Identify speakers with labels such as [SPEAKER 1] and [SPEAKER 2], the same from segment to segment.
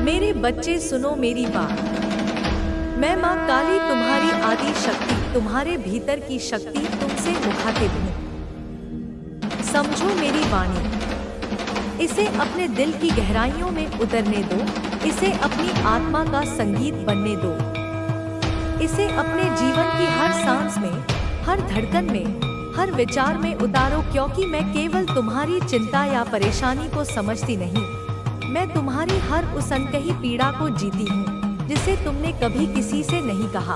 [SPEAKER 1] मेरे बच्चे सुनो मेरी बात। मैं माँ काली तुम्हारी आदि शक्ति, तुम्हारे भीतर की शक्ति तुमसे मुखातिब हूँ। समझो मेरी वाणी, इसे अपने दिल की गहराइयों में उतरने दो, इसे अपनी आत्मा का संगीत बनने दो। इसे अपने जीवन की हर सांस में, हर धड़कन में, हर विचार में उतारो, क्योंकि मैं केवल तुम्हारी चिंता या परेशानी को समझती नहीं, मैं तुम्हारी हर उस अनकही पीड़ा को जीती हूँ जिसे तुमने कभी किसी से नहीं कहा।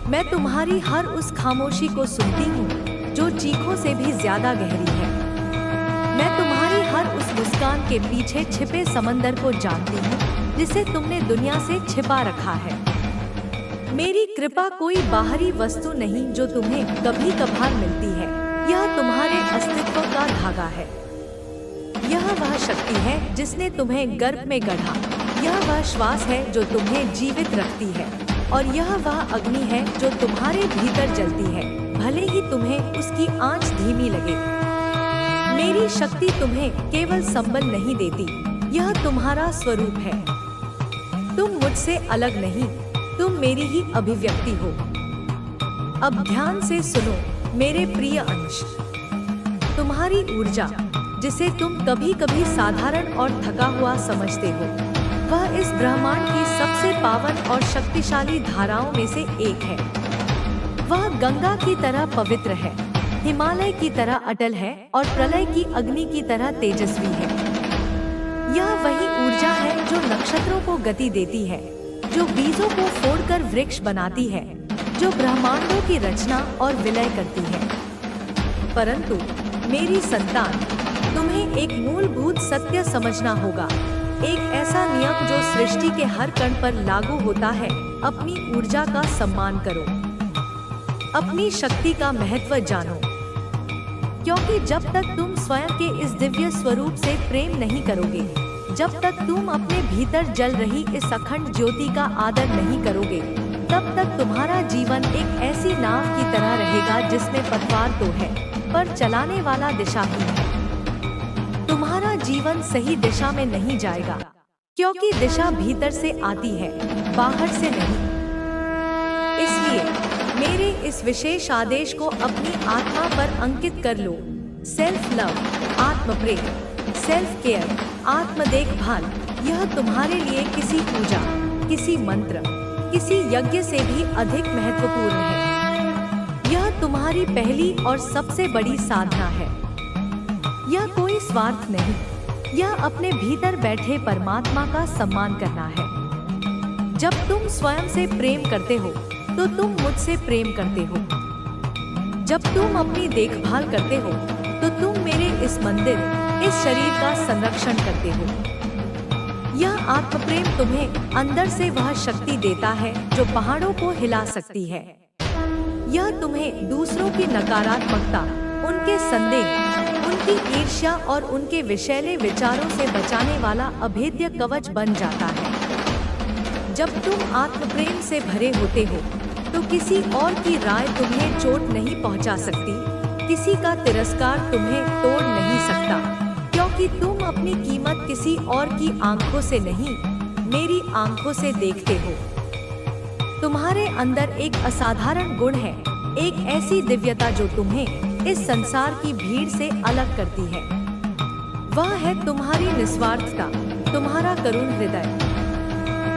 [SPEAKER 1] मैं तुम्हारी हर उस खामोशी को सुनती हूँ जो चीखों से भी ज्यादा गहरी है। मैं तुम्हारी हर उस मुस्कान के पीछे छिपे समंदर को जानती हूँ जिसे तुमने दुनिया से छिपा रखा है। मेरी कृपा कोई बाहरी वस्तु नहीं जो तुम्हें कभी कभार मिलती है, यह तुम्हारे अस्तित्व का धागा है। यह वह शक्ति है जिसने तुम्हें गर्भ में गढ़ा, यह वह श्वास है जो तुम्हें जीवित रखती है, और यह वह अग्नि है जो तुम्हारे भीतर जलती है, भले ही तुम्हें उसकी आंच धीमी लगे। मेरी शक्ति तुम्हें केवल संबल नहीं देती, यह तुम्हारा स्वरूप है। तुम मुझसे अलग नहीं, तुम मेरी ही अभिव्यक्ति हो। अब ध्यान से सुनो मेरे प्रिय अंश। तुम्हारी ऊर्जा, जिसे तुम कभी कभी साधारण और थका हुआ समझते हो, वह इस ब्रह्मांड की सबसे पावन और शक्तिशाली धाराओं में से एक है। वह गंगा की तरह पवित्र है, हिमालय की तरह अटल है और प्रलय की अग्नि की तरह तेजस्वी है। यह वही ऊर्जा है जो नक्षत्रों को गति देती है, जो बीजों को फोड़कर वृक्ष बनाती है, जो ब्रह्मांडों की रचना और विलय करती है। परंतु मेरी संतान, तुम्हें एक मूलभूत सत्य समझना होगा, एक ऐसा नियम जो सृष्टि के हर कण पर लागू होता है। अपनी ऊर्जा का सम्मान करो, अपनी शक्ति का महत्व जानो, क्योंकि जब तक तुम स्वयं के इस दिव्य स्वरूप से प्रेम नहीं करोगे, जब तक तुम अपने भीतर जल रही इस अखंड ज्योति का आदर नहीं करोगे, तब तक तुम्हारा जीवन एक ऐसी नाव की तरह रहेगा जिसमें पतवार तो है पर चलाने वाला दिशाहीन है। तुम्हारा जीवन सही दिशा में नहीं जाएगा, क्योंकि दिशा भीतर से आती है, बाहर से नहीं। इसलिए मेरे इस विशेष आदेश को अपनी आत्मा पर अंकित कर लो। सेल्फ लव, आत्म प्रेम, सेल्फ केयर, आत्म देखभाल, यह तुम्हारे लिए किसी पूजा, किसी मंत्र, किसी यज्ञ से भी अधिक महत्वपूर्ण है। यह तुम्हारी पहली और सबसे बड़ी साधना है। यह कोई स्वार्थ नहीं, यह अपने भीतर बैठे परमात्मा का सम्मान करना है। जब तुम स्वयं से प्रेम करते हो तो तुम मुझसे प्रेम करते हो। जब तुम अपनी देखभाल करते हो तो तुम मेरे इस मंदिर, इस शरीर का संरक्षण करते हो। यह आत्म प्रेम तुम्हें अंदर से वह शक्ति देता है जो पहाड़ों को हिला सकती है। यह तुम्हें दूसरों की नकारात्मकता, उनके संदेह, उनकी ईर्ष्या और उनके विषैले विचारों से बचाने वाला अभेद्य कवच बन जाता है। जब तुम आत्म प्रेम से भरे होते हो तो किसी और की राय तुम्हें चोट नहीं पहुंचा सकती, किसी का तिरस्कार तुम्हें तोड़ नहीं सकता, क्योंकि तुम अपनी कीमत किसी और की आंखों से नहीं, मेरी आंखों से देखते हो। तुम्हारे अंदर एक असाधारण गुण है, एक ऐसी दिव्यता जो तुम्हें इस संसार की भीड़ से अलग करती है। वह है तुम्हारी निस्वार्थता, तुम्हारा करुण हृदय,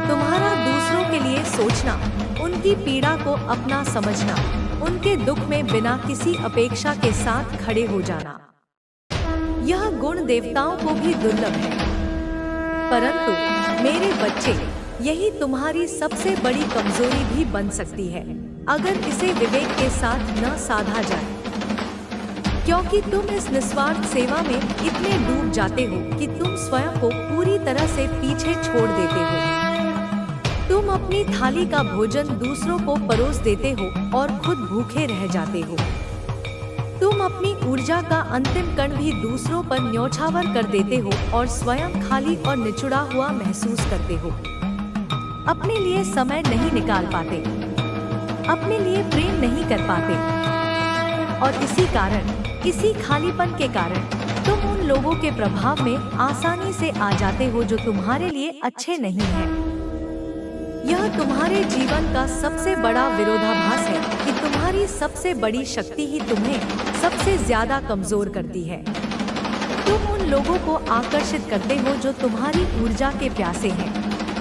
[SPEAKER 1] तुम्हारा दूसरों के लिए सोचना, उनकी पीड़ा को अपना समझना, उनके दुख में बिना किसी अपेक्षा के साथ खड़े हो जाना। यह गुण देवताओं को भी दुर्लभ है। परंतु मेरे बच्चे, यही तुम्हारी सबसे बड़ी कमजोरी भी बन सकती है अगर इसे विवेक के साथ न साधा जाए, क्योंकि तुम इस निस्वार्थ सेवा में इतने डूब जाते हो कि तुम स्वयं को पूरी तरह से पीछे छोड़ देते हो। तुम अपनी थाली का भोजन दूसरों को परोस देते हो और खुद भूखे रह जाते हो। तुम अपनी ऊर्जा का अंतिम कण भी दूसरों पर न्योछावर कर देते हो और स्वयं खाली और निचुड़ा हुआ महसूस करते हो। अपने लिए समय नहीं निकाल पाते, अपने लिए प्रेम नहीं कर पाते, और इसी कारण, इसी खालीपन के कारण तुम उन लोगों के प्रभाव में आसानी से आ जाते हो जो तुम्हारे लिए अच्छे नहीं हैं। यह तुम्हारे जीवन का सबसे बड़ा विरोधाभास है कि तुम्हारी सबसे बड़ी शक्ति ही तुम्हें सबसे ज्यादा कमजोर करती है। तुम उन लोगों को आकर्षित करते हो जो तुम्हारी ऊर्जा के प्यासे हैं,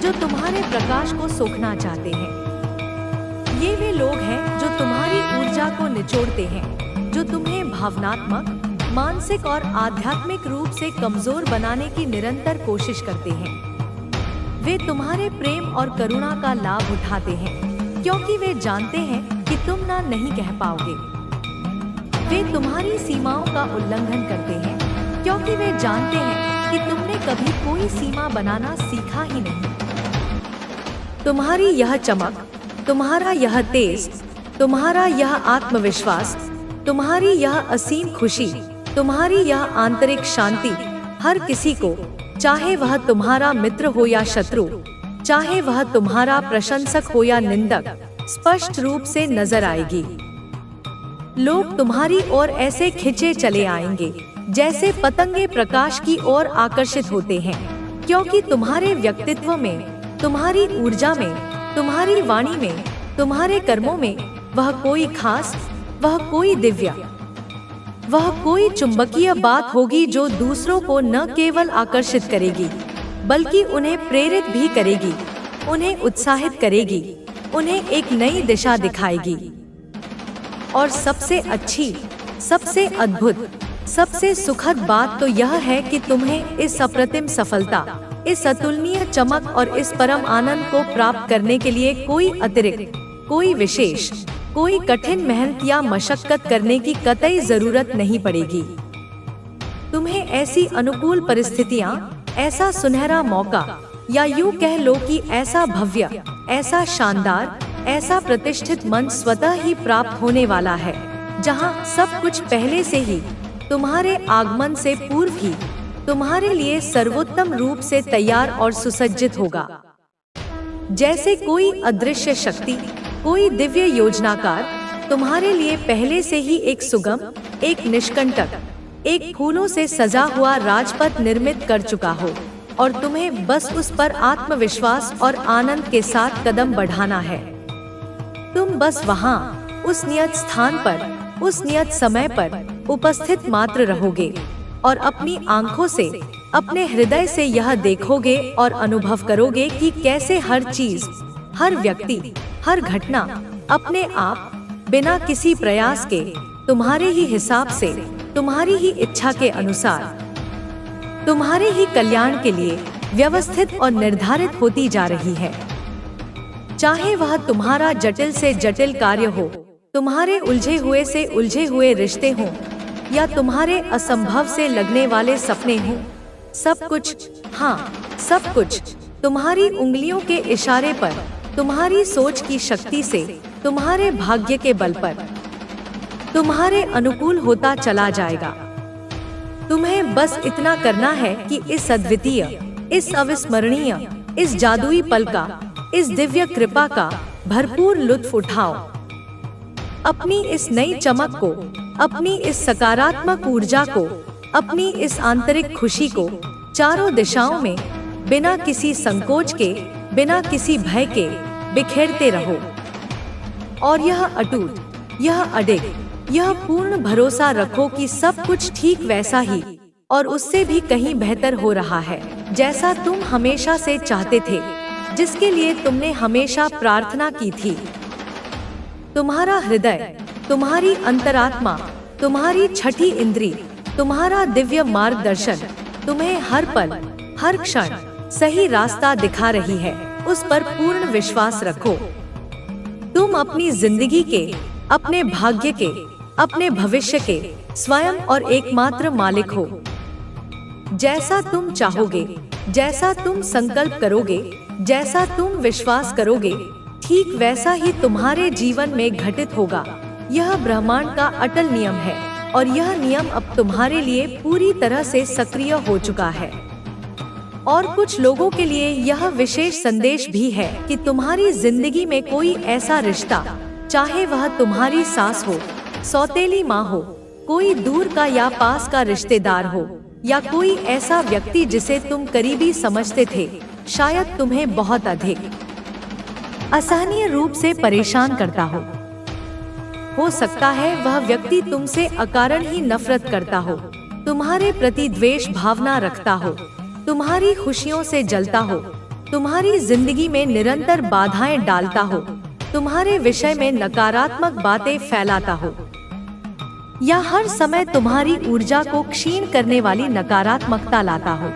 [SPEAKER 1] जो तुम्हारे प्रकाश को सोखना चाहते हैं। ये वे लोग हैं जो तुम्हारी ऊर्जा को निचोड़ते हैं, जो तुम्हें भावनात्मक, मानसिक और आध्यात्मिक रूप से कमजोर बनाने की निरंतर कोशिश करते हैं। वे तुम्हारे प्रेम और करुणा का लाभ उठाते हैं क्योंकि वे जानते हैं कि तुम ना नहीं कह पाओगे। वे तुम्हारी सीमाओं का उल्लंघन करते हैं क्योंकि वे जानते हैं कि तुमने कभी कोई सीमा बनाना सीखा ही नहीं। तुम्हारी यह चमक, तुम्हारा यह तेज, तुम्हारा यह आत्मविश्वास, तुम्हारी यह असीम खुशी, तुम्हारी यह आंतरिक शांति हर किसी को, चाहे वह तुम्हारा मित्र हो या शत्रु, चाहे वह तुम्हारा प्रशंसक हो या निंदक, स्पष्ट रूप से नजर आएगी। लोग तुम्हारी ओर ऐसे खिंचे चले आएंगे जैसे पतंगे प्रकाश की ओर आकर्षित होते हैं, क्योंकि तुम्हारे व्यक्तित्व में, तुम्हारी ऊर्जा में, तुम्हारी वाणी में, तुम्हारे कर्मों में वह कोई खास, वह कोई दिव्य, वह कोई चुंबकीय बात होगी जो दूसरों को न केवल आकर्षित करेगी बल्कि उन्हें प्रेरित भी करेगी, उन्हें उत्साहित करेगी, उन्हें एक नई दिशा दिखाएगी। और सबसे अच्छी, सबसे अद्भुत, सबसे सुखद बात तो यह है कि तुम्हें इस अप्रतिम सफलता, इस अतुलनीय चमक और इस परम आनंद को प्राप्त करने के लिए कोई अतिरिक्त, कोई विशेष, कोई कठिन मेहनत या मशक्कत करने की कतई जरूरत नहीं पड़ेगी। तुम्हें ऐसी अनुकूल परिस्थितियां, ऐसा सुनहरा मौका, या यूं कह लो कि ऐसा भव्य, ऐसा शानदार, ऐसा प्रतिष्ठित मंच स्वतः ही प्राप्त होने वाला है, जहां सब कुछ पहले से ही, तुम्हारे आगमन से पूर्व ही, तुम्हारे लिए सर्वोत्तम रूप से तैयार और सुसज्जित होगा। जैसे कोई अदृश्य शक्ति, कोई दिव्य योजनाकार तुम्हारे लिए पहले से ही एक सुगम, एक निष्कंटक, एक फूलों से सजा हुआ राजपथ निर्मित कर चुका हो और तुम्हें बस उस पर आत्मविश्वास और आनंद के साथ कदम बढ़ाना है। तुम बस वहाँ, उस नियत स्थान पर, उस नियत समय पर उपस्थित मात्र रहोगे और अपनी आंखों से, अपने हृदय से यह देखोगे और अनुभव करोगे कि कैसे हर चीज, हर व्यक्ति, हर घटना अपने आप, बिना किसी प्रयास के, तुम्हारे ही हिसाब से, तुम्हारी ही इच्छा के अनुसार, तुम्हारे ही कल्याण के लिए व्यवस्थित और निर्धारित होती जा रही है। चाहे वह तुम्हारा जटिल से जटिल कार्य हो, तुम्हारे उलझे हुए से उलझे हुए रिश्ते हों, या तुम्हारे असंभव से लगने वाले सपने हों, सब कुछ, हाँ सब कुछ, तुम्हारी उंगलियों के इशारे पर, तुम्हारी सोच की शक्ति से, तुम्हारे भाग्य के बल पर, तुम्हारे अनुकूल होता चला जाएगा। तुम्हें बस इतना करना है कि इस अद्वितीय, इस अविस्मरणीय, इस जादुई पल का, इस दिव्य कृपा का भरपूर लुत्फ उठाओ। अपनी इस नई चमक को, अपनी इस सकारात्मक ऊर्जा को, अपनी इस आंतरिक खुशी को चारों दिशाओं में बिना किसी संकोच के, बिना किसी भय के बिखेरते रहो। और यह अटूट, यह अडिग, यह पूर्ण भरोसा रखो कि सब कुछ ठीक वैसा ही और उससे भी कहीं बेहतर हो रहा है, जैसा तुम हमेशा से चाहते थे, जिसके लिए तुमने हमेशा प्रार्थना की थी। तुम्हारा हृदय, तुम्हारी अंतरात्मा, तुम्हारी छठी इंद्री, तुम्हारा दिव्य मार्गदर्शन तुम्हें हर पल, हर क्षण सही रास्ता दिखा रही है। उस पर पूर्ण विश्वास रखो। तुम अपनी जिंदगी के, अपने भाग्य के, अपने भविष्य के स्वयं और एकमात्र मालिक हो। जैसा तुम चाहोगे, जैसा तुम संकल्प करोगे, जैसा तुम विश्वास करोगे, ठीक वैसा ही तुम्हारे जीवन में घटित होगा। यह ब्रह्मांड का अटल नियम है और यह नियम अब तुम्हारे लिए पूरी तरह से सक्रिय हो चुका है। और कुछ लोगों के लिए यह विशेष संदेश भी है कि तुम्हारी जिंदगी में कोई ऐसा रिश्ता, चाहे वह तुम्हारी सास हो, सौतेली माँ हो, कोई दूर का या पास का रिश्तेदार हो, या कोई ऐसा व्यक्ति जिसे तुम करीबी समझते थे शायद तुम्हें बहुत अधिक असहनीय रूप से परेशान करता हो सकता है वह व्यक्ति तुमसे अकारण ही नफरत करता हो, तुम्हारे प्रति द्वेष भावना रखता हो, तुम्हारी खुशियों से जलता हो, तुम्हारी जिंदगी में निरंतर बाधाएं डालता हो, तुम्हारे विषय में नकारात्मक बातें फैलाता हो, या हर समय तुम्हारी ऊर्जा को क्षीण करने वाली नकारात्मकता लाता हो।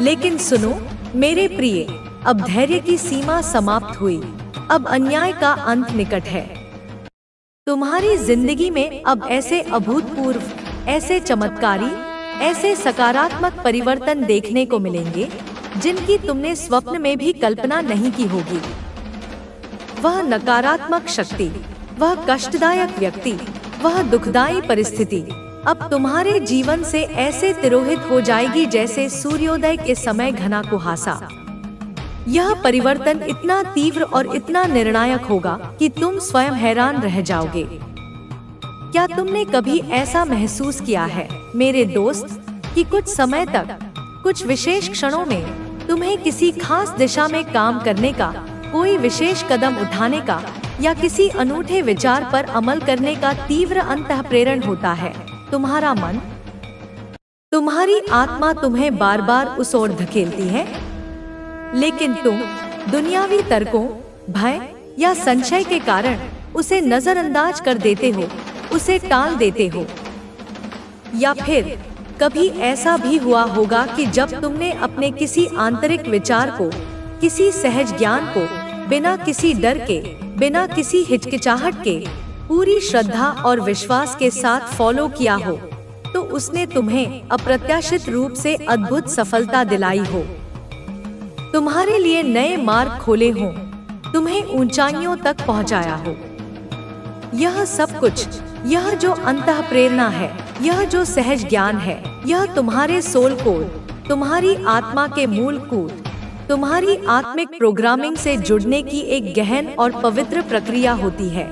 [SPEAKER 1] लेकिन सुनो मेरे प्रिय, अब धैर्य की सीमा समाप्त हुई, अब अन्याय का अंत निकट है। तुम्हारी जिंदगी में अब ऐसे अभूतपूर्व, ऐसे चमत्कारी, ऐसे सकारात्मक परिवर्तन देखने को मिलेंगे जिनकी तुमने स्वप्न में भी कल्पना नहीं की होगी। वह नकारात्मक शक्ति, वह कष्टदायक व्यक्ति, वह दुखदायी परिस्थिति अब तुम्हारे जीवन से ऐसे तिरोहित हो जाएगी जैसे सूर्योदय के समय घना कुहासा। यह परिवर्तन इतना तीव्र और इतना निर्णायक होगा कि तुम स्वयं हैरान रह जाओगे। क्या तुमने कभी ऐसा महसूस किया है मेरे दोस्त कि कुछ समय तक, कुछ विशेष क्षणों में तुम्हें किसी खास दिशा में काम करने का, कोई विशेष कदम उठाने का या किसी अनूठे विचार पर अमल करने का तीव्र अंतःप्रेरण होता है? तुम्हारा मन, तुम्हारी आत्मा तुम्हें बार बार उस ओर धकेलती है, लेकिन तुम दुनियावी तर्कों, भय या संशय के कारण उसे नजरअंदाज कर देते हो, उसे टाल देते हो। या फिर कभी ऐसा भी हुआ होगा कि जब तुमने अपने किसी आंतरिक विचार को, किसी सहज ज्ञान को बिना किसी डर के, बिना किसी हिचकिचाहट के, पूरी श्रद्धा और विश्वास के साथ फॉलो किया हो, तो उसने तुम्हें अप्रत्याशित रूप से अद्भुत सफलता दिलाई हो, तुम्हारे लिए नए मार्ग खोले हों, तुम्हें ऊंचाइयों तक पहुंचाया हो। यह सब कुछ, यह जो अंतःप्रेरणा है, यह जो सहज ज्ञान है, यह तुम्हारे सोल कोड, तुम्हारी आत्मा के मूल कूट, तुम्हारी आत्मिक प्रोग्रामिंग से जुड़ने की एक गहन और पवित्र प्रक्रिया होती है।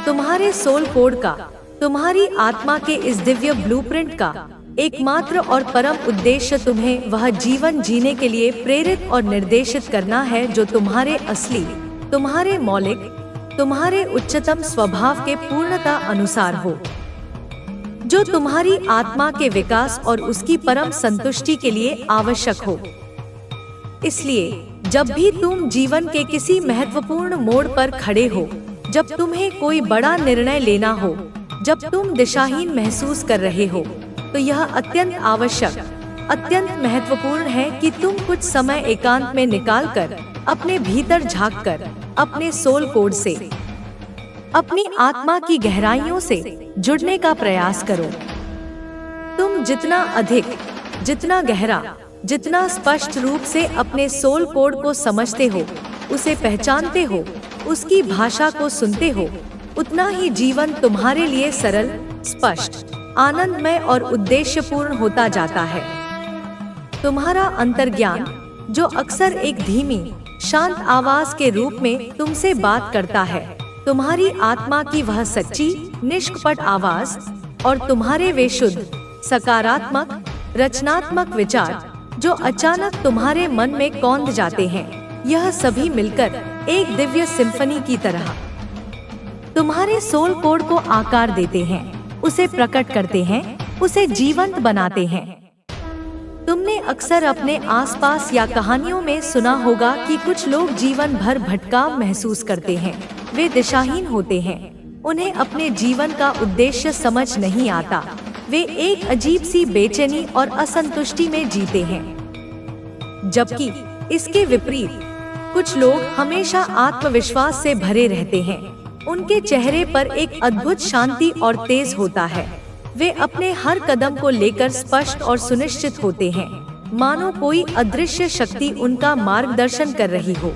[SPEAKER 1] तुम्हारे सोल कोड का, तुम्हारी आत्मा के इस दिव्य ब्लूप्रिंट का एकमात्र और परम उद्देश्य तुम्हें वह जीवन जीने के लिए प्रेरित और निर्देशित करना है जो तुम्हारे असली, तुम्हारे मौलिक, तुम्हारे उच्चतम स्वभाव के पूर्णता अनुसार हो, जो तुम्हारी आत्मा के विकास और उसकी परम संतुष्टि के लिए आवश्यक हो। इसलिए जब भी तुम जीवन के किसी महत्वपूर्ण मोड़ पर खड़े हो, जब तुम्हें कोई बड़ा निर्णय लेना हो, जब तुम दिशाहीन महसूस कर रहे हो, तो यह अत्यंत आवश्यक, अत्यंत महत्वपूर्ण है कि तुम कुछ समय एकांत में निकालकर अपने भीतर झांककर अपने सोल कोड से, अपनी आत्मा की गहराइयों से जुड़ने का प्रयास करो। तुम जितना अधिक, जितना गहरा, जितना स्पष्ट रूप से अपने सोल कोड को समझते हो, उसे पहचानते हो, उसकी भाषा को सुनते हो, उतना ही जीवन तुम्हारे लिए सरल, स्पष्ट, आनंदमय और उद्देश्यपूर्ण होता जाता है। तुम्हारा अंतर्ज्ञान, जो अक्सर एक धीमी, शांत आवाज के रूप में तुमसे बात करता है, तुम्हारी आत्मा की वह सच्ची, निष्कपट आवाज और तुम्हारे वे शुद्ध, सकारात्मक, रचनात्मक विचार जो अचानक तुम्हारे मन में कौंध जाते हैं, यह सभी मिलकर एक दिव्य सिम्फनी की तरह तुम्हारे सोल कोड को आकार देते हैं, उसे प्रकट करते हैं, उसे जीवंत बनाते हैं। तुमने अक्सर अपने आसपास या कहानियों में सुना होगा कि कुछ लोग जीवन भर भटकाव महसूस करते हैं, वे दिशाहीन होते हैं, उन्हें अपने जीवन का उद्देश्य समझ नहीं आता, वे एक अजीब सी बेचैनी और असंतुष्टि में जीते हैं। जबकि इसके विपरीत कुछ लोग हमेशा आत्मविश्वास से भरे रहते हैं, उनके चेहरे पर एक अद्भुत शांति और तेज होता है, वे अपने हर कदम को लेकर स्पष्ट और सुनिश्चित होते हैं, मानो कोई अदृश्य शक्ति उनका मार्गदर्शन कर रही हो।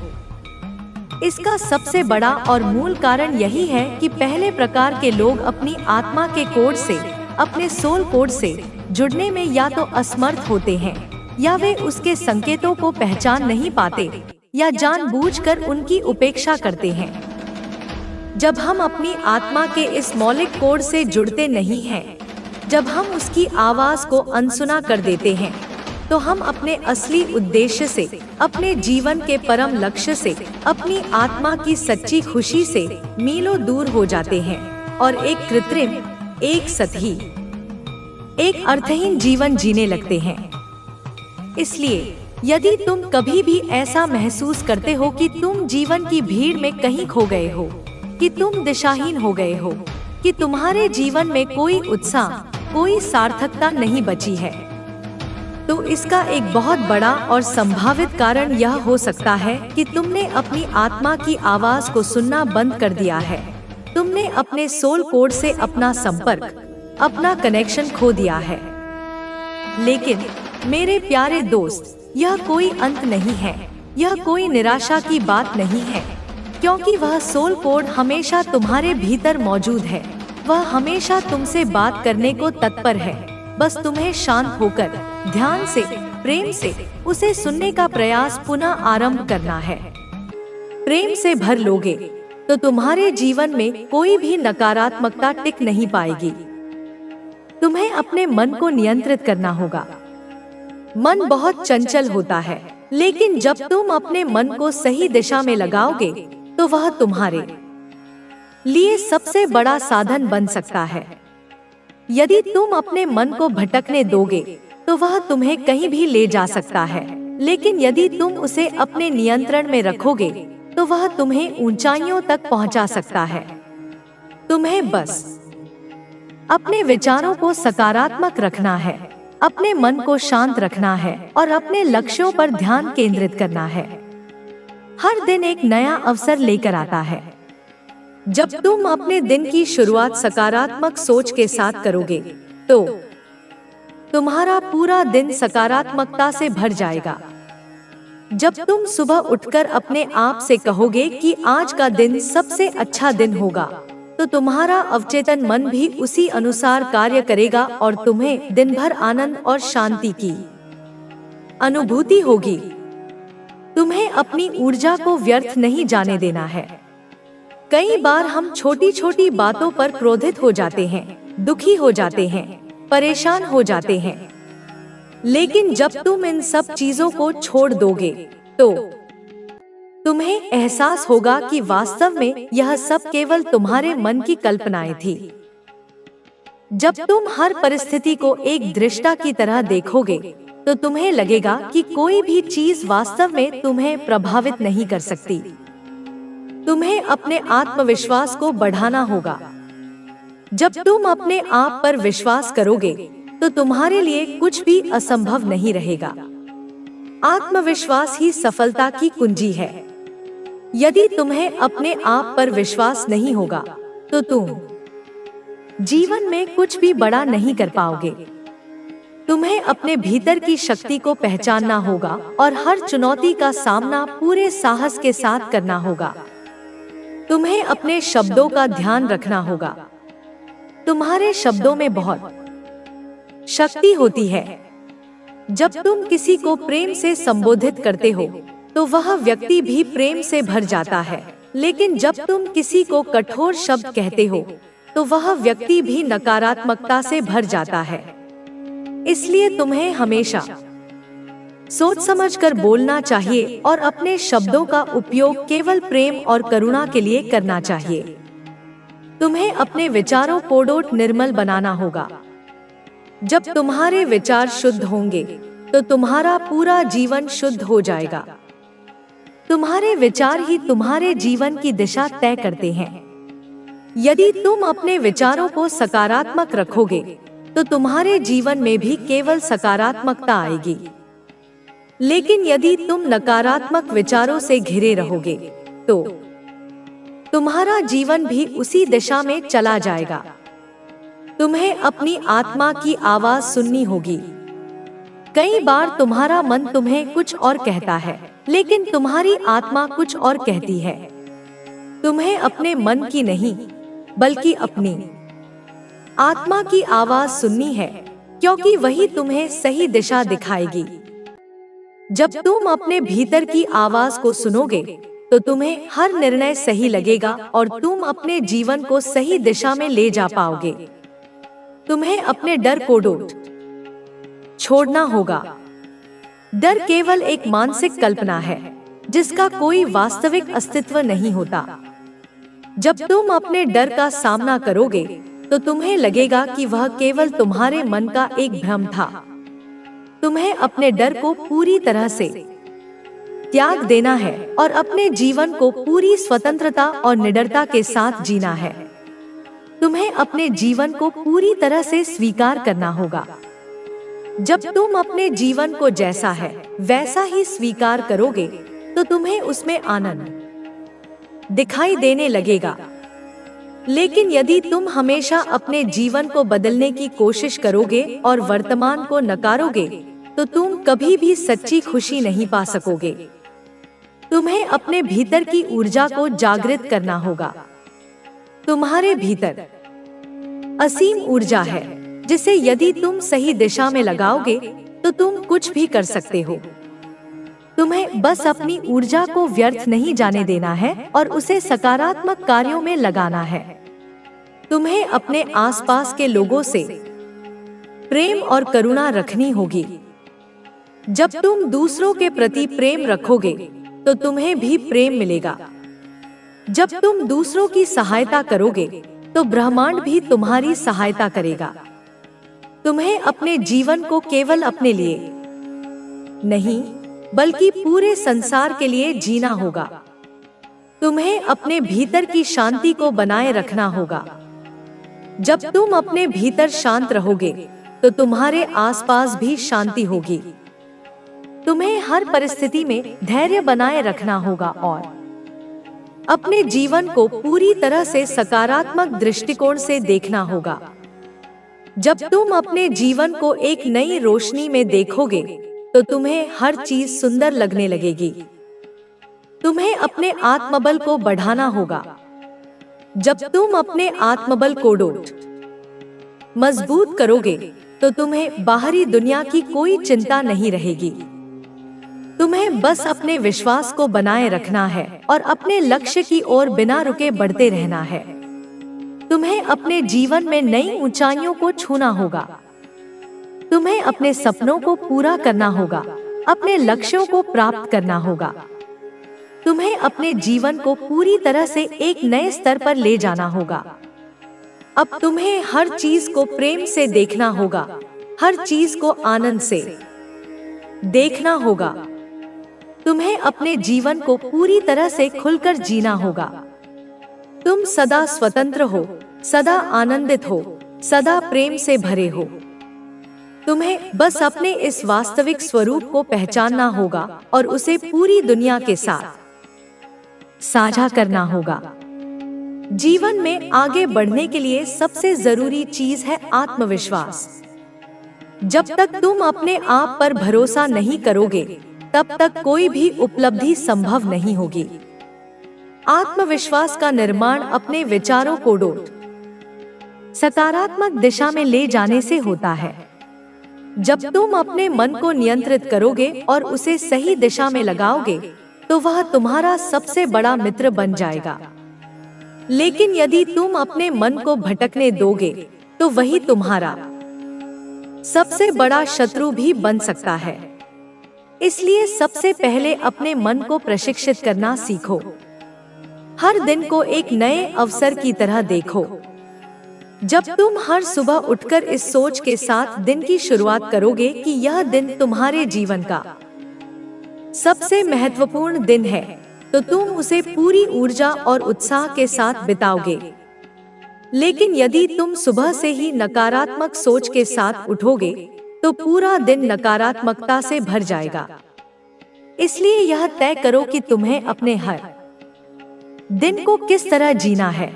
[SPEAKER 1] इसका सबसे बड़ा और मूल कारण यही है कि पहले प्रकार के लोग अपनी आत्मा के कोड से, अपने सोल कोड से जुड़ने में या तो असमर्थ होते हैं, या वे उसके संकेतों को पहचान नहीं पाते, या जानबूझकर उनकी उपेक्षा करते हैं। जब हम अपनी आत्मा के इस मौलिक कोड से जुड़ते नहीं हैं, जब हम उसकी आवाज को अनसुना कर देते हैं तो हम अपने असली उद्देश्य से, अपने जीवन के परम लक्ष्य से, अपनी आत्मा की सच्ची खुशी से मीलों दूर हो जाते हैं और एक कृत्रिम, एक सतही, एक अर्थहीन जीवन जीने लगते हैं। इसलिए यदि तुम कभी भी ऐसा महसूस करते हो कि तुम जीवन की भीड़ में कहीं खो गए हो, कि तुम दिशाहीन हो गए हो, कि तुम्हारे जीवन में कोई उत्साह, कोई सार्थकता नहीं बची है, तो इसका एक बहुत बड़ा और संभावित कारण यह हो सकता है कि तुमने अपनी आत्मा की आवाज को सुनना बंद कर दिया है। तुमने अपने सोल कोड से अपना संपर्क, अपना कनेक्शन खो दिया है। लेकिन मेरे प्यारे दोस्त, यह कोई अंत नहीं है, यह कोई निराशा की बात नहीं है, क्योंकि वह सोल कोड हमेशा तुम्हारे भीतर मौजूद है। वह हमेशा तुमसे बात करने को तत्पर है। बस तुम्हें शांत होकर, ध्यान से, प्रेम से उसे सुनने का प्रयास पुनः आरंभ करना है। प्रेम से भर लोगे तो तुम्हारे जीवन में कोई भी नकारात्मकता टिक नहीं पाएगी। तुम्हें अपने मन को नियंत्रित करना होगा। मन बहुत चंचल होता है, लेकिन जब तुम अपने मन को सही दिशा में लगाओगे तो वह तुम्हारे लिए सबसे बड़ा साधन बन सकता है। यदि तुम अपने मन को भटकने दोगे तो वह तुम्हें कहीं भी ले जा सकता है, लेकिन यदि तुम उसे अपने नियंत्रण में रखोगे तो वह तुम्हें ऊंचाइयों तक पहुंचा सकता है। तुम्हें बस अपने विचारों को सकारात्मक रखना है, अपने मन को शांत रखना है और अपने लक्ष्यों पर ध्यान केंद्रित करना है। हर दिन एक नया अवसर लेकर आता है। जब तुम अपने दिन की शुरुआत सकारात्मक सोच के साथ करोगे तो तुम्हारा पूरा दिन सकारात्मकता से भर जाएगा। जब तुम सुबह उठकर अपने आप से कहोगे कि आज का दिन सबसे अच्छा दिन होगा, तो तुम्हारा अवचेतन मन भी उसी अनुसार कार्य करेगा और तुम्हें दिन भर आनंद और शांति की अनुभूति होगी। तुम्हें अपनी ऊर्जा को व्यर्थ नहीं जाने देना है। कई बार हम छोटी छोटी बातों पर क्रोधित हो जाते हैं, दुखी हो जाते हैं, परेशान हो जाते हैं, लेकिन जब तुम इन सब चीजों को छोड़ दोगे तो तुम्हें एहसास होगा कि वास्तव में यह सब केवल तुम्हारे मन की कल्पनाएं थी। जब तुम हर परिस्थिति को एक दृष्टा की तरह देखोगे तो तुम्हें लगेगा कि कोई भी चीज वास्तव में तुम्हें प्रभावित नहीं कर सकती। तुम्हें अपने आत्मविश्वास को बढ़ाना होगा। जब तुम अपने आप पर विश्वास करोगे तो तुम्हारे लिए कुछ भी असंभव नहीं रहेगा। आत्मविश्वास ही सफलता की कुंजी है। यदि तुम्हें अपने आप पर विश्वास नहीं होगा तो तुम जीवन में कुछ भी बड़ा नहीं कर पाओगे। तुम्हें अपने भीतर की शक्ति को पहचानना होगा और हर चुनौती का सामना पूरे साहस के साथ करना होगा। तुम्हें अपने शब्दों का ध्यान रखना होगा। तुम्हारे शब्दों में बहुत शक्ति होती है। जब तुम किसी को प्रेम से संबोधित करते हो तो वह व्यक्ति भी प्रेम से भर जाता है, लेकिन जब तुम किसी को कठोर शब्द कहते हो तो वह व्यक्ति भी नकारात्मकता से भर जाता है। इसलिए तुम्हें हमेशा सोच समझकर बोलना चाहिए और अपने शब्दों का उपयोग केवल प्रेम और करुणा के लिए करना चाहिए। तुम्हें अपने विचारों को निर्मल बनाना होगा। जब तुम्हारे विचार शुद्ध होंगे तो तुम्हारा पूरा जीवन शुद्ध हो जाएगा। तुम्हारे विचार ही तुम्हारे जीवन की दिशा तय करते हैं। यदि तुम अपने विचारों को सकारात्मक रखोगे तो तुम्हारे जीवन में भी केवल सकारात्मकता आएगी। लेकिन यदि तुम नकारात्मक विचारों से घिरे रहोगे तो तुम्हारा जीवन भी उसी दिशा में चला जाएगा। तुम्हें अपनी आत्मा की आवाज सुननी होगी। कई बार तुम्हारा मन तुम्हें कुछ और कहता है, लेकिन तुम्हारी आत्मा कुछ और कहती है। तुम्हें अपने मन की नहीं, बल्कि अपनी आत्मा की आवाज सुननी है, क्योंकि वही तुम्हें सही दिशा दिखाएगी। जब तुम अपने भीतर की आवाज को सुनोगे तो तुम्हें हर निर्णय सही लगेगा और तुम अपने जीवन को सही दिशा में ले जा पाओगे। तुम्हें अपने डर को छोड़ना होगा। डर केवल एक मानसिक कल्पना है जिसका कोई वास्तविक अस्तित्व नहीं होता। जब तुम अपने डर का सामना करोगे तो तुम्हें लगेगा कि वह केवल तुम्हारे मन का एक भ्रम था। तुम्हें अपने डर को पूरी तरह से त्याग देना है और अपने जीवन को पूरी स्वतंत्रता और निडरता के साथ जीना है। तुम्हें अपने जीवन को पूरी तरह से स्वीकार करना होगा। जब तुम अपने जीवन को जैसा है वैसा ही स्वीकार करोगे तो तुम्हें उसमें आनंद दिखाई देने लगेगा। लेकिन यदि तुम हमेशा अपने जीवन को बदलने की कोशिश करोगे और वर्तमान को नकारोगे तो तुम कभी भी सच्ची खुशी नहीं पा सकोगे। तुम्हें अपने भीतर की ऊर्जा को जागृत करना होगा। तुम्हारे भीतर असीम ऊर्जा है जिसे यदि तुम सही दिशा में लगाओगे तो तुम कुछ भी कर सकते हो। तुम्हें बस अपनी ऊर्जा को व्यर्थ नहीं जाने देना है और उसे सकारात्मक कार्यों में लगाना है। तुम्हें अपने आसपास के लोगों से प्रेम और करुणा रखनी होगी। जब तुम दूसरों के प्रति प्रेम रखोगे तो तुम्हें भी प्रेम मिलेगा। जब तुम दूसरों की सहायता करोगे तो ब्रह्मांड भी तुम्हारी सहायता करेगा। तुम्हें अपने जीवन को केवल अपने लिए नहीं बल्कि पूरे संसार के लिए जीना होगा। तुम्हें अपने भीतर की शांति को बनाए रखना होगा। जब तुम अपने भीतर शांत रहोगे तो तुम्हारे आसपास भी शांति होगी। तुम्हें हर परिस्थिति में धैर्य बनाए रखना होगा और अपने जीवन को पूरी तरह से सकारात्मक दृष्टिकोण से देखना होगा। जब तुम अपने जीवन को एक नई रोशनी में देखोगे तो तुम्हें हर चीज सुंदर लगने लगेगी। तुम्हें अपने आत्मबल को बढ़ाना होगा। जब तुम अपने आत्मबल को मजबूत करोगे तो तुम्हें बाहरी दुनिया की कोई चिंता नहीं रहेगी। तुम्हें बस अपने विश्वास को बनाए रखना है और अपने लक्ष्य की ओर बिना रुके बढ़ते रहना है। तुम्हें अपने जीवन में नई ऊंचाइयों को छूना होगा। तुम्हें अपने सपनों को पूरा करना होगा, अपने लक्ष्यों को प्राप्त करना होगा। तुम्हें अपने जीवन को पूरी तरह से एक नए स्तर पर ले जाना होगा। अब तुम्हें हर चीज को प्रेम से देखना होगा, हर चीज को आनंद से देखना होगा। तुम्हें अपने जीवन को पूरी तरह से खुलकर जीना होगा। तुम सदा स्वतंत्र हो, सदा आनंदित हो, सदा प्रेम से भरे हो। तुम्हें बस अपने इस वास्तविक स्वरूप को पहचानना होगा और उसे पूरी दुनिया के साथ साझा करना होगा। जीवन में आगे बढ़ने के लिए सबसे जरूरी चीज है आत्मविश्वास। जब तक तुम अपने आप पर भरोसा नहीं करोगे तब तक कोई भी उपलब्धि संभव नहीं होगी। आत्मविश्वास का निर्माण अपने विचारों को सकारात्मक दिशा में ले जाने से होता है। जब तुम अपने मन को नियंत्रित करोगे और उसे सही दिशा में लगाओगे तो वह तुम्हारा सबसे बड़ा मित्र बन जाएगा। लेकिन यदि तुम अपने मन को भटकने दोगे तो वही तुम्हारा सबसे बड़ा शत्रु भी बन सकता है। इसलिए सबसे पहले अपने मन को प्रशिक्षित करना सीखो। हर दिन को एक नए अवसर की तरह देखो। जब तुम हर सुबह उठकर इस सोच के साथ दिन की शुरुआत करोगे कि यह दिन तुम्हारे जीवन का सबसे महत्वपूर्ण दिन है तो तुम उसे पूरी ऊर्जा और उत्साह के साथ बिताओगे। लेकिन यदि तुम सुबह से ही नकारात्मक सोच के साथ उठोगे तो पूरा दिन नकारात्मकता से भर जाएगा। इसलिए यह तय करो कि तुम्हें अपने हर दिन को किस तरह जीना है।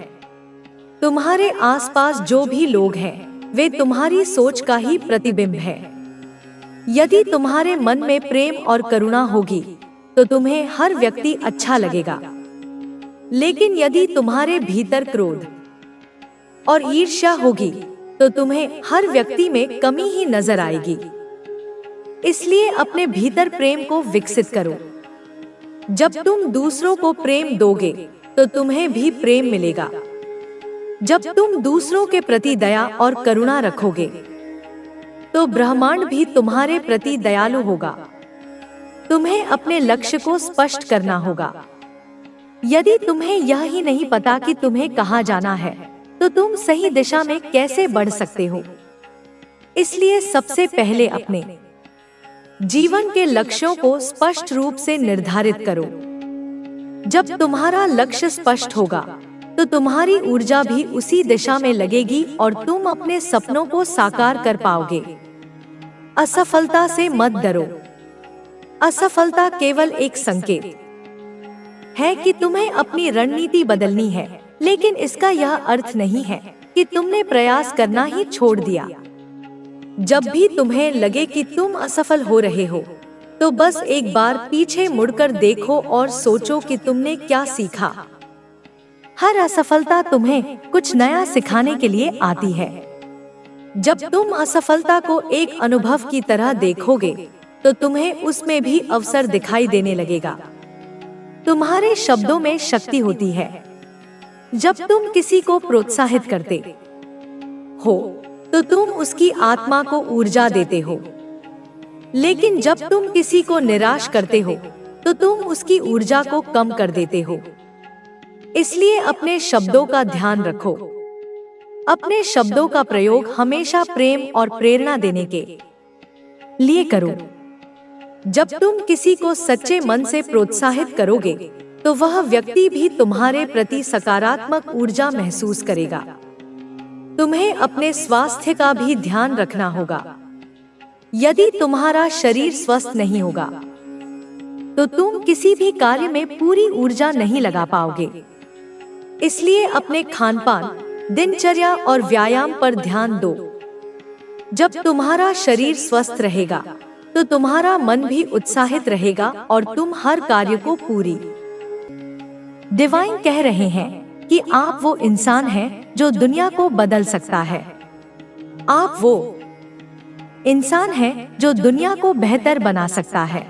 [SPEAKER 1] तुम्हारे आसपास जो भी लोग हैं वे तुम्हारी सोच का ही प्रतिबिंब है। यदि तुम्हारे मन में प्रेम और करुणा होगी तो तुम्हें हर व्यक्ति अच्छा लगेगा। लेकिन यदि तुम्हारे भीतर क्रोध और ईर्ष्या होगी तो तुम्हें हर व्यक्ति में कमी ही नजर आएगी। इसलिए अपने भीतर प्रेम को विकसित करो। जब तुम दूसरों को प्रेम दोगे तो तुम्हें भी प्रेम मिलेगा। जब तुम दूसरों के प्रति दया और करुणा रखोगे तो ब्रह्मांड भी तुम्हारे प्रति दयालु होगा। तुम्हें अपने लक्ष्य को स्पष्ट करना होगा। यदि तुम्हें यह ही नहीं पता कि तुम्हें कहाँ जाना है, तो तुम सही दिशा में कैसे बढ़ सकते हो? इसलिए सबसे पहले अपने जीवन के लक्ष्यों को स्पष्ट रूप से निर्धारित करो। जब तुम्हारा लक्ष्य स्पष्ट होगा तो तुम्हारी ऊर्जा भी उसी दिशा में लगेगी और तुम अपने सपनों को साकार कर पाओगे। असफलता से मत डरो। असफलता केवल एक संकेत है कि तुम्हें अपनी रणनीति बदलनी है, लेकिन इसका यह अर्थ नहीं है कि तुमने प्रयास करना ही छोड़ दिया। जब भी तुम्हें लगे कि तुम असफल हो रहे हो, तो बस एक बार पीछे मुड़कर देखो और सोचो कि तुमने क्या सीखा। हर असफलता तुम्हें कुछ नया सिखाने के लिए आती है। जब तुम असफलता को एक अनुभव की तरह देखोगे, तो तुम्हें उसमें भी अवसर दिखाई देने लगेगा। तुम्हारे शब्दों में शक्ति होती है। जब तुम किसी को प्रोत्साहित करते हो तो तुम उसकी आत्मा को ऊर्जा देते हो, लेकिन जब तुम किसी को निराश करते हो तो तुम उसकी ऊर्जा को कम कर देते हो। इसलिए अपने शब्दों का ध्यान रखो। अपने शब्दों का प्रयोग हमेशा प्रेम और प्रेरणा देने के लिए करो। जब तुम किसी को सच्चे मन से प्रोत्साहित करोगे, तो वह व्यक्ति भी तुम्हारे प्रति सकारात्मक ऊर्जा महसूस करेगा। तुम्हें अपने स्वास्थ्य का भी ध्यान रखना होगा। यदि तुम्हारा शरीर स्वस्थ नहीं होगा, तो तुम किसी भी कार्य में पूरी ऊर्जा नहीं लगा पाओगे। इसलिए अपने खानपान, दिनचर्या और व्यायाम पर ध्यान दो। जब तुम्हारा शरीर स्वस्थ रहेगा, तो तुम्हारा मन भी उत्साहित रहेगा और तुम हर कार्य को पूरी डिवाइन कह रहे हैं कि आप वो इंसान हैं जो दुनिया को बदल सकता है। आप वो इंसान हैं जो दुनिया को बेहतर बना सकता है।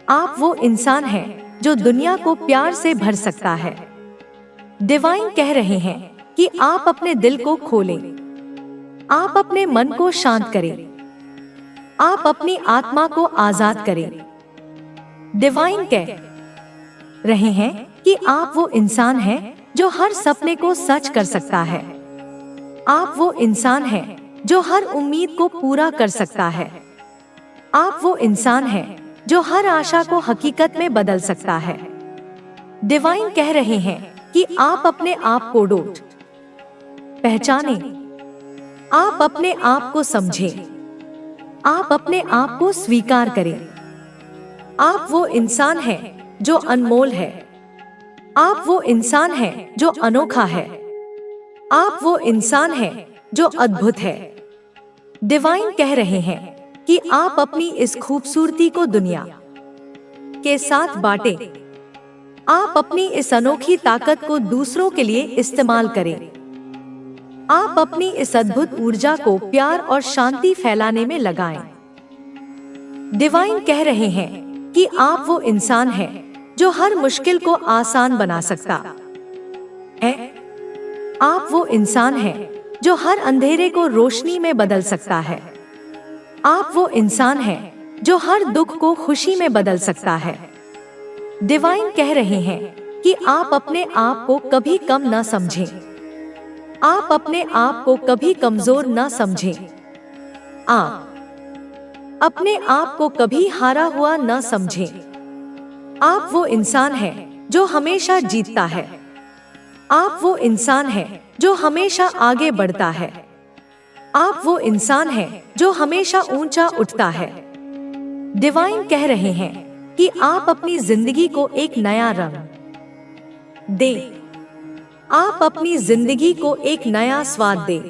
[SPEAKER 1] आप वो इंसान हैं जो दुनिया को प्यार से भर सकता है। डिवाइन कह रहे हैं कि आप अपने दिल को खोलें। आप अपने मन को शांत करें। आप अपनी आत्मा को आजाद करें। डिवाइन कह रहे हैं कि आप वो इंसान हैं जो हर सपने को सच कर सकता है। आप वो इंसान हैं जो हर उम्मीद को पूरा कर सकता है। आप वो इंसान हैं जो हर आशा को हकीकत में बदल सकता है। डिवाइन कह रहे हैं कि आप अपने आप को पहचानें। आप अपने आप को समझें। आप अपने आप को स्वीकार करें। आप वो इंसान हैं जो अनमोल है। आप वो इंसान हैं जो अनोखा है। आप वो इंसान हैं जो अद्भुत है। डिवाइन कह रहे हैं कि आप अपनी इस खूबसूरती को दुनिया के साथ बांटें। आप अपनी इस अनोखी ताकत को दूसरों के लिए इस्तेमाल करें। आप अपनी इस अद्भुत ऊर्जा को प्यार और शांति फैलाने में लगाएं। डिवाइन कह रहे हैं कि आप वो इंसान हैं जो हर मुश्किल को आसान बना सकता है। आप वो इंसान हैं जो हर अंधेरे को रोशनी में बदल सकता है। आप वो इंसान हैं जो हर दुख को खुशी में बदल सकता है। डिवाइन कह रहे हैं कि आप अपने आप को कभी कम न समझें। आप अपने आप को कभी कमजोर न समझें। आप अपने आप को कभी हारा हुआ न समझें। आप वो इंसान हैं जो हमेशा जीतता है। आप वो इंसान हैं जो हमेशा आगे बढ़ता है। आप वो इंसान हैं जो हमेशा ऊंचा उठता है। डिवाइन कह रहे हैं कि आप अपनी जिंदगी को एक नया रंग दें। आप अपनी जिंदगी को एक नया स्वाद दें।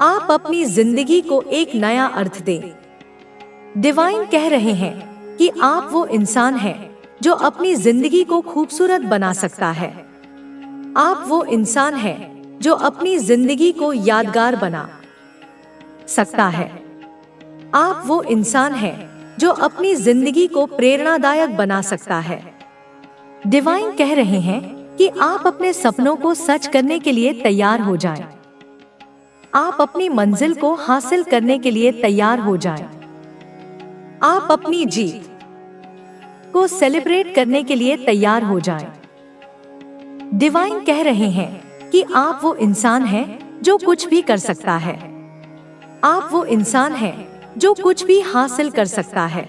[SPEAKER 1] आप अपनी जिंदगी को एक नया अर्थ दें। डिवाइन कह रहे हैं कि आप वो इंसान हैं जो अपनी जिंदगी को खूबसूरत बना सकता है। आप वो इंसान हैं जो अपनी जिंदगी को यादगार बना सकता है। आप वो इंसान हैं जो अपनी जिंदगी को प्रेरणादायक बना सकता है। डिवाइन कह रहे हैं कि आप अपने सपनों को सच करने के लिए तैयार हो जाएं। आप अपनी मंजिल को हासिल करने के लिए तैयार हो जाएं। आप अपनी जीत को सेलिब्रेट करने के लिए तैयार हो जाएं। डिवाइन कह रहे हैं कि आप वो इंसान हैं जो कुछ भी कर सकता है। आप वो इंसान हैं जो कुछ भी हासिल कर सकता है।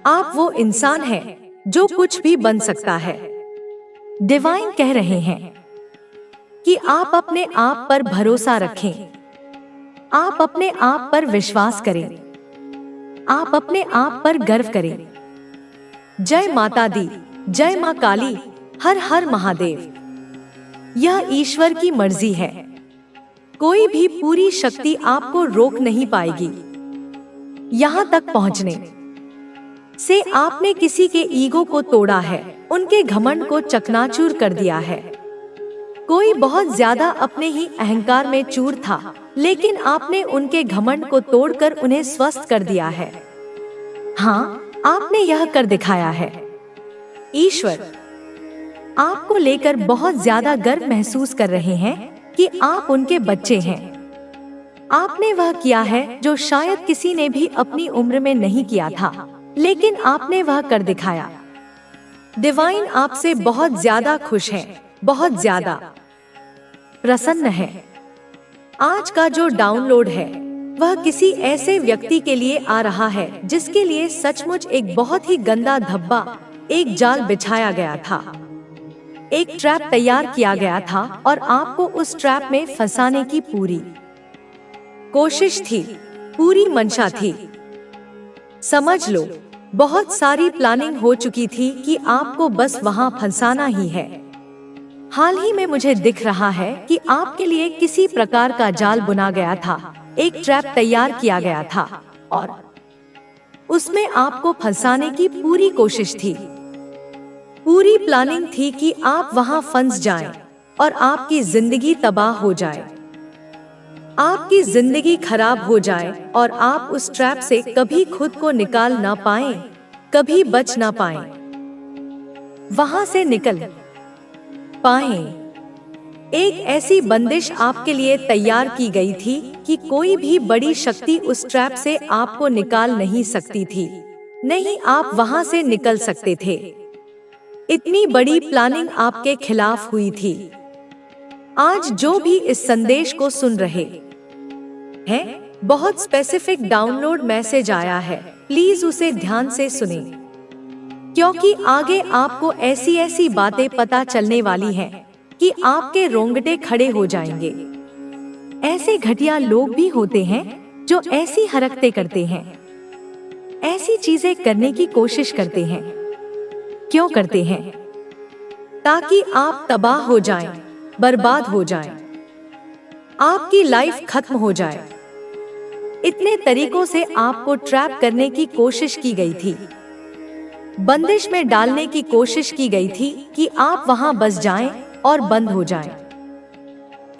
[SPEAKER 1] आप वो इंसान हैं जो कुछ भी बन सकता है। डिवाइन कह रहे हैं कि आप अपने आप पर भरोसा रखें। आप अपने आप पर विश्वास करें। आप अपने आप पर गर्व करें। जय माता दी, जय मां काली, हर हर महादेव। यह ईश्वर की मर्जी है। कोई भी पूरी शक्ति आपको रोक नहीं पाएगी। यहाँ तक पहुँचने से आपने किसी के ईगो को तोड़ा है, उनके घमंड को चकनाचूर कर दिया है। कोई बहुत ज्यादा अपने ही अहंकार में चूर था, लेकिन आपने उनके घमंड को तोड़कर उन्हें स्वस्थ कर दिया है। हाँ, आपने यह कर दिखाया है। ईश्वर आपको लेकर बहुत ज्यादा गर्व महसूस कर रहे हैं कि आप उनके बच्चे हैं। आपने वह किया है जो शायद किसी ने भी अपनी उम्र में नहीं किया था, लेकिन आपने वह कर दिखाया। डिवाइन आपसे बहुत ज्यादा खुश है, बहुत ज्यादा प्रसन्न है। आज का जो डाउनलोड है वह किसी ऐसे व्यक्ति के लिए आ रहा है जिसके लिए सचमुच एक बहुत ही गंदा धब्बा, एक जाल बिछाया गया था, एक ट्रैप तैयार किया गया था और आपको उस ट्रैप में फंसाने की पूरी कोशिश थी, पूरी मंशा थी। समझ लो, बहुत सारी प्लानिंग हो चुकी थी कि आपको बस वहां फंसाना ही है। हाल ही में मुझे दिख रहा है कि आपके लिए किसी प्रकार का जाल बुना गया था, एक ट्रैप तैयार किया गया था और उसमें आपको फंसाने की पूरी कोशिश थी। पूरी प्लानिंग थी कि आप वहां फंस जाएं और आपकी जिंदगी तबाह हो जाए, आपकी जिंदगी खराब हो जाए और आप उस ट्रैप से कभी खुद को निकाल ना पाएं, कभी बच ना पाएं, वहां से निकल पाएं। एक ऐसी बंदिश आपके लिए तैयार की गई थी कि कोई भी बड़ी शक्ति उस ट्रैप से आपको निकाल नहीं सकती थी। नहीं, आप वहां से निकल सकते थे। इतनी बड़ी प्लानिंग आपके खिलाफ हुई थी। आज जो भी इस संदेश को सुन रहे हैं, बहुत स्पेसिफिक डाउनलोड मैसेज आया है, प्लीज उसे ध्यान से सुने, क्योंकि आगे आपको ऐसी ऐसी बातें पता चलने वाली हैं कि आपके रोंगटे खड़े हो जाएंगे। ऐसे घटिया लोग भी होते हैं जो ऐसी हरकतें करते हैं, ऐसी चीजें करने की कोशिश करते हैं। क्यों करते हैं? ताकि आप तबाह हो जाएं, बर्बाद हो जाएं, आपकी लाइफ खत्म हो जाए। इतने तरीकों से आपको ट्रैप करने की कोशिश की गई थी, बंदिश में डालने की कोशिश की गई थी कि आप वहां बस जाएं और बंद हो जाएं।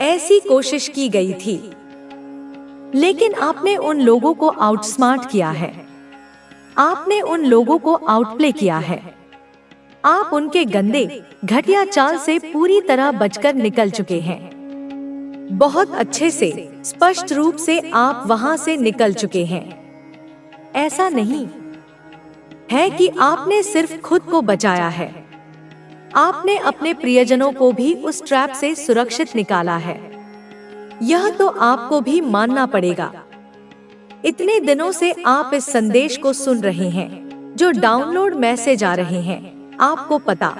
[SPEAKER 1] ऐसी कोशिश की गई थी, लेकिन आपने उन लोगों को आउटस्मार्ट किया है। आपने उन लोगों को आउटप्ले किया है। आप उनके गंदे घटिया चाल से पूरी तरह बचकर निकल चुके हैं। बहुत अच्छे से, स्पष्ट रूप से आप वहां से निकल चुके हैं। ऐसा नहीं है कि आपने सिर्फ खुद को बचाया है, आपने अपने प्रियजनों को भी उस ट्रैप से सुरक्षित निकाला है। यह तो आपको भी मानना पड़ेगा। इतने दिनों से आप इस संदेश को सुन रहे हैं, जो डाउनलोड मैसेज आ रहे हैं, आपको पता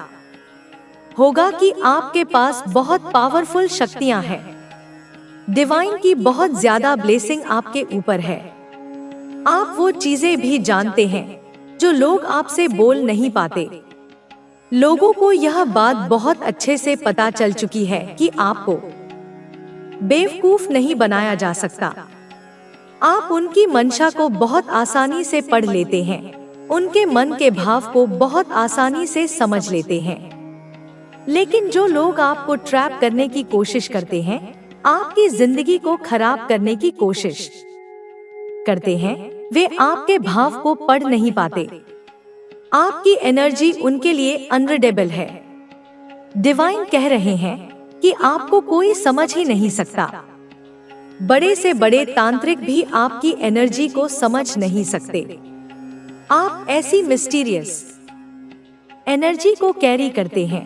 [SPEAKER 1] होगा कि आपके पास बहुत पावरफुल शक्तियां हैं। डिवाइन की बहुत ज्यादा ब्लेसिंग आपके ऊपर है। आप वो चीजें भी जानते हैं जो लोग आपसे बोल नहीं पाते। लोगों को यह बात बहुत अच्छे से पता चल चुकी है कि आपको बेवकूफ नहीं बनाया जा सकता। आप उनकी मंशा को बहुत आसानी से पढ़ लेते हैं, उनके मन के भाव को बहुत आसानी से समझ लेते हैं। लेकिन जो लोग आपको ट्रैप करने की कोशिश करते हैं, आपकी जिंदगी को खराब करने की कोशिश करते हैं, वे आपके भाव को पढ़ नहीं पाते। आपकी एनर्जी उनके लिए अनरीडेबल है। डिवाइन कह रहे हैं कि आपको कोई समझ ही नहीं सकता। बड़े से बड़े तांत्रिक भी आपकी एनर्जी को समझ नहीं सकते। आप ऐसी मिस्टीरियस एनर्जी को कैरी करते हैं।